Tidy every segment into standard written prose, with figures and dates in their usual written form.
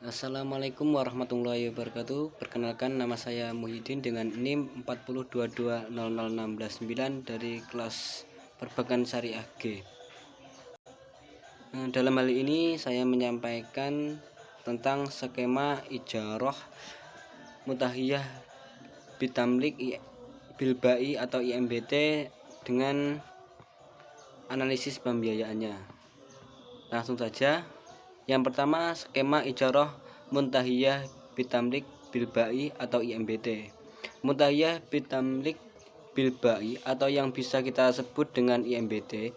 Assalamualaikum warahmatullahi wabarakatuh. Perkenalkan, nama saya Muhyiddin dengan NIM 402200669 dari kelas Perbankan Syariah G. Dalam hal ini saya menyampaikan tentang skema ijarah mutahiyah bitamlik bilbai atau IMBT dengan analisis pembiayaannya. Langsung saja. Yang pertama, skema ijarah muntahiyah bitamlik bilbai atau IMBT. Muntahiyah bitamlik bilbai atau yang bisa kita sebut dengan IMBT.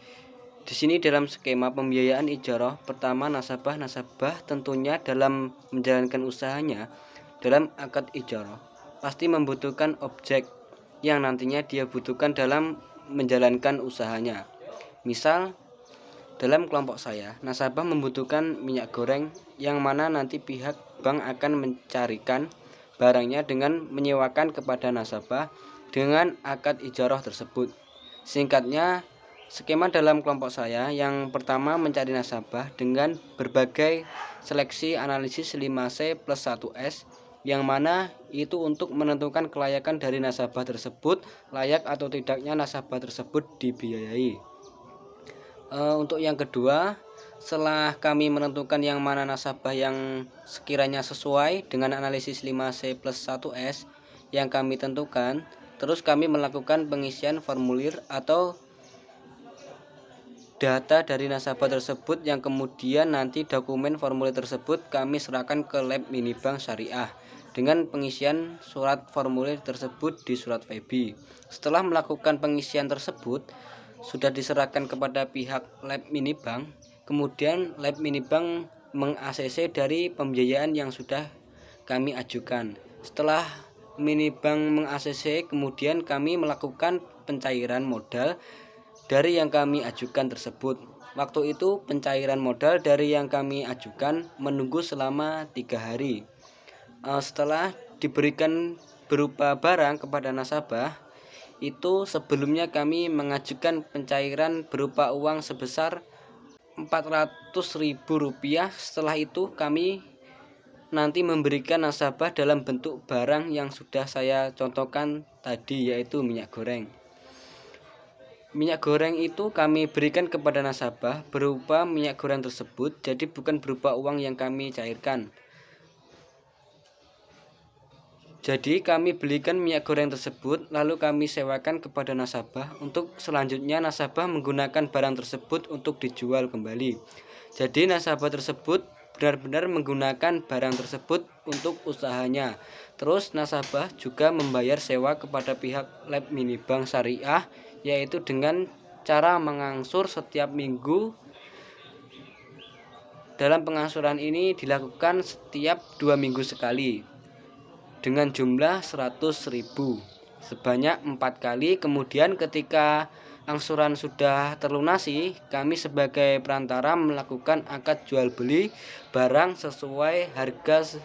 Di sini dalam skema pembiayaan ijarah, pertama nasabah tentunya dalam menjalankan usahanya dalam akad ijarah pasti membutuhkan objek yang nantinya dia butuhkan dalam menjalankan usahanya. Misal, dalam kelompok saya, nasabah membutuhkan minyak goreng yang mana nanti pihak bank akan mencarikan barangnya dengan menyewakan kepada nasabah dengan akad ijarah tersebut. Singkatnya, skema dalam kelompok saya yang pertama mencari nasabah dengan berbagai seleksi analisis 5C plus 1S yang mana itu untuk menentukan kelayakan dari nasabah tersebut, layak atau tidaknya nasabah tersebut dibiayai. Untuk yang kedua, setelah kami menentukan yang mana nasabah yang sekiranya sesuai dengan analisis 5C plus 1S yang kami tentukan, terus kami melakukan pengisian formulir atau data dari nasabah tersebut yang kemudian nanti dokumen formulir tersebut kami serahkan ke lab minibank syariah dengan pengisian surat formulir tersebut di surat FEBI. Setelah melakukan pengisian tersebut sudah diserahkan kepada pihak lab minibank, kemudian lab minibank meng-ACC dari pembiayaan yang sudah kami ajukan. Setelah minibank meng-ACC, kemudian kami melakukan pencairan modal dari yang kami ajukan tersebut. Waktu itu pencairan modal dari yang kami ajukan menunggu selama 3 hari. Setelah diberikan berupa barang kepada nasabah, itu sebelumnya kami mengajukan pencairan berupa uang sebesar Rp400.000. Setelah itu kami nanti memberikan nasabah dalam bentuk barang yang sudah saya contohkan tadi, yaitu minyak goreng. Minyak goreng itu kami berikan kepada nasabah berupa minyak goreng tersebut, jadi bukan berupa uang yang kami cairkan. Jadi kami belikan minyak goreng tersebut, lalu kami sewakan kepada nasabah untuk selanjutnya nasabah menggunakan barang tersebut untuk dijual kembali. Jadi nasabah tersebut benar-benar menggunakan barang tersebut untuk usahanya. Terus nasabah juga membayar sewa kepada pihak lab minibank syariah, yaitu dengan cara mengangsur setiap minggu. Dalam pengangsuran ini dilakukan setiap 2 minggu sekali dengan jumlah 100.000 sebanyak 4 kali. Kemudian ketika angsuran sudah terlunasi, kami sebagai perantara melakukan akad jual beli barang sesuai harga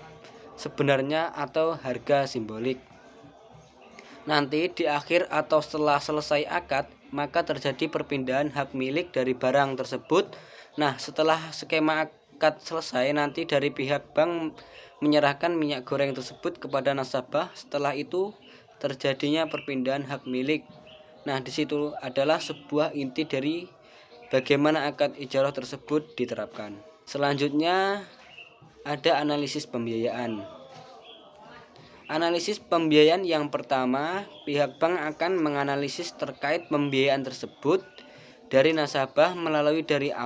sebenarnya atau harga simbolik. Nanti di akhir atau setelah selesai akad, maka terjadi perpindahan hak milik dari barang tersebut. Nah, setelah skema akad selesai, nanti dari pihak bank menyerahkan minyak goreng tersebut kepada nasabah. Setelah itu terjadinya perpindahan hak milik. Nah, di situ adalah sebuah inti dari bagaimana akad ijarah tersebut diterapkan. Selanjutnya ada analisis pembiayaan. Analisis pembiayaan yang pertama, pihak bank akan menganalisis terkait pembiayaan tersebut dari nasabah mulai dari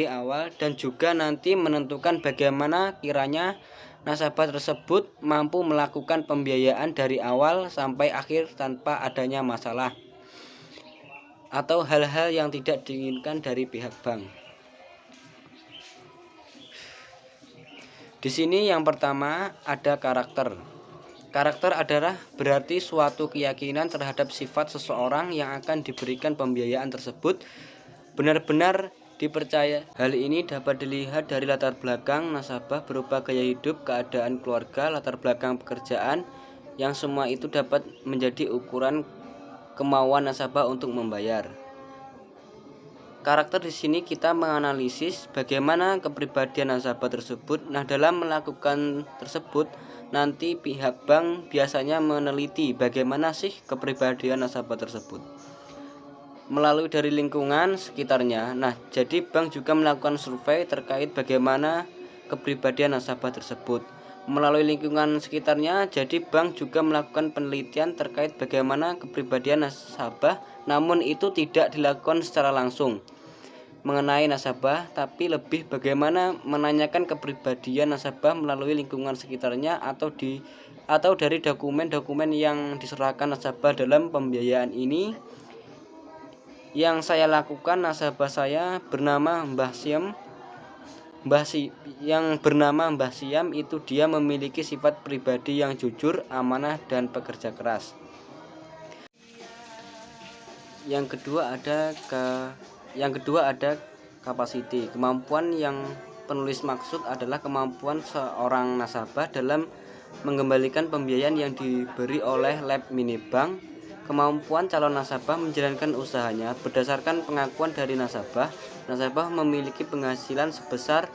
awal dan juga nanti menentukan bagaimana kiranya nasabah tersebut mampu melakukan pembiayaan dari awal sampai akhir tanpa adanya masalah atau hal-hal yang tidak diinginkan dari pihak bank. Di sini yang pertama ada karakter. Karakter adalah berarti suatu keyakinan terhadap sifat seseorang yang akan diberikan pembiayaan tersebut benar-benar dipercaya. Hal ini dapat dilihat dari latar belakang nasabah berupa gaya hidup, keadaan keluarga, latar belakang pekerjaan, yang semua itu dapat menjadi ukuran kemauan nasabah untuk membayar. Karakter di sini kita menganalisis bagaimana kepribadian nasabah tersebut. Nah, dalam melakukan tersebut, nanti pihak bank biasanya meneliti bagaimana sih kepribadian nasabah tersebut melalui dari lingkungan sekitarnya. Nah, jadi bank juga melakukan survei terkait bagaimana kepribadian nasabah tersebut melalui lingkungan sekitarnya. Jadi bank juga melakukan penelitian terkait bagaimana kepribadian nasabah, namun itu tidak dilakukan secara langsung mengenai nasabah, tapi lebih bagaimana menanyakan kepribadian nasabah melalui lingkungan sekitarnya atau dari dokumen-dokumen yang diserahkan nasabah dalam pembiayaan ini. Yang saya lakukan, nasabah saya bernama Mbah Siam. Yang bernama Mbah Siam itu dia memiliki sifat pribadi yang jujur, amanah, dan pekerja keras. Yang kedua ada capacity. Kemampuan yang penulis maksud adalah kemampuan seorang nasabah dalam mengembalikan pembiayaan yang diberi oleh lab minibank. Kemampuan calon nasabah menjalankan usahanya berdasarkan pengakuan dari nasabah. Nasabah memiliki penghasilan sebesar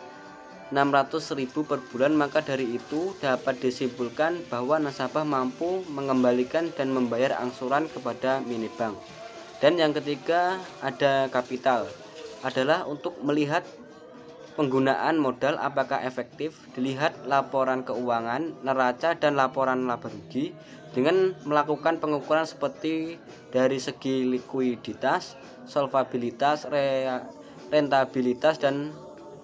600.000 per bulan, maka dari itu dapat disimpulkan bahwa nasabah mampu mengembalikan dan membayar angsuran kepada minibank. Dan yang ketiga ada kapital, adalah untuk melihat penggunaan modal apakah efektif, dilihat laporan keuangan, neraca, dan laporan laba rugi dengan melakukan pengukuran seperti dari segi likuiditas, solvabilitas, rentabilitas, dan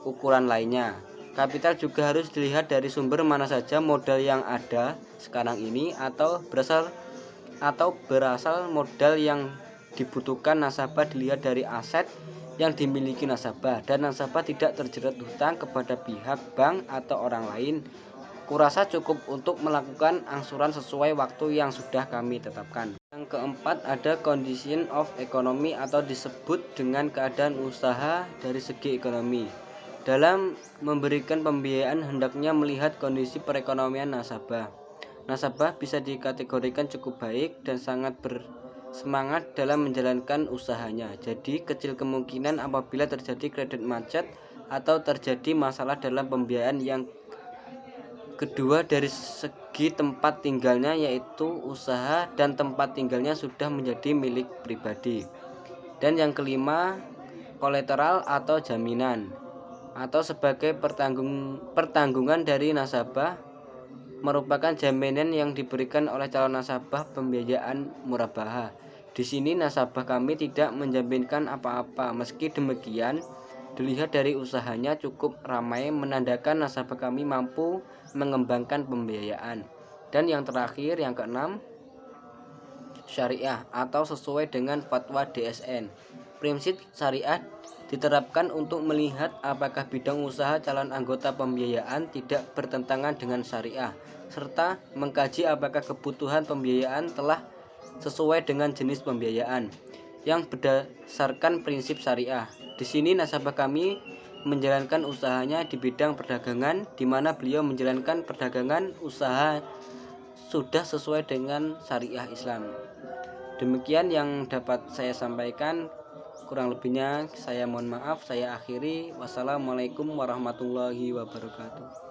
ukuran lainnya. Kapital juga harus dilihat dari sumber mana saja modal yang ada sekarang ini atau berasal modal yang dibutuhkan nasabah dilihat dari aset yang dimiliki nasabah dan nasabah tidak terjerat hutang kepada pihak bank atau orang lain. Kurasa cukup untuk melakukan angsuran sesuai waktu yang sudah kami tetapkan. Yang keempat ada condition of economy atau disebut dengan keadaan usaha dari segi ekonomi. Dalam memberikan pembiayaan hendaknya melihat kondisi perekonomian nasabah. Nasabah bisa dikategorikan cukup baik dan sangat bersemangat dalam menjalankan usahanya. Jadi kecil kemungkinan apabila terjadi kredit macet atau terjadi masalah dalam pembiayaan. Yang kedua dari segi tempat tinggalnya, yaitu usaha dan tempat tinggalnya sudah menjadi milik pribadi. Dan yang kelima kolateral atau jaminan atau sebagai pertanggungan dari nasabah, merupakan jaminan yang diberikan oleh calon nasabah pembiayaan murabahah. Di sini nasabah kami tidak menjaminkan apa-apa. Meski demikian, dilihat dari usahanya cukup ramai menandakan nasabah kami mampu mengembangkan pembiayaan. Dan yang terakhir, yang keenam, syariah atau sesuai dengan fatwa DSN. Prinsip syariah diterapkan untuk melihat apakah bidang usaha calon anggota pembiayaan tidak bertentangan dengan syariah, serta mengkaji apakah kebutuhan pembiayaan telah sesuai dengan jenis pembiayaan yang berdasarkan prinsip syariah. Di sini nasabah kami menjalankan usahanya di bidang perdagangan, di mana beliau menjalankan perdagangan usaha sudah sesuai dengan syariah Islam. Demikian yang dapat saya sampaikan. Kurang lebihnya saya mohon maaf, saya akhiri. Wassalamualaikum warahmatullahi wabarakatuh.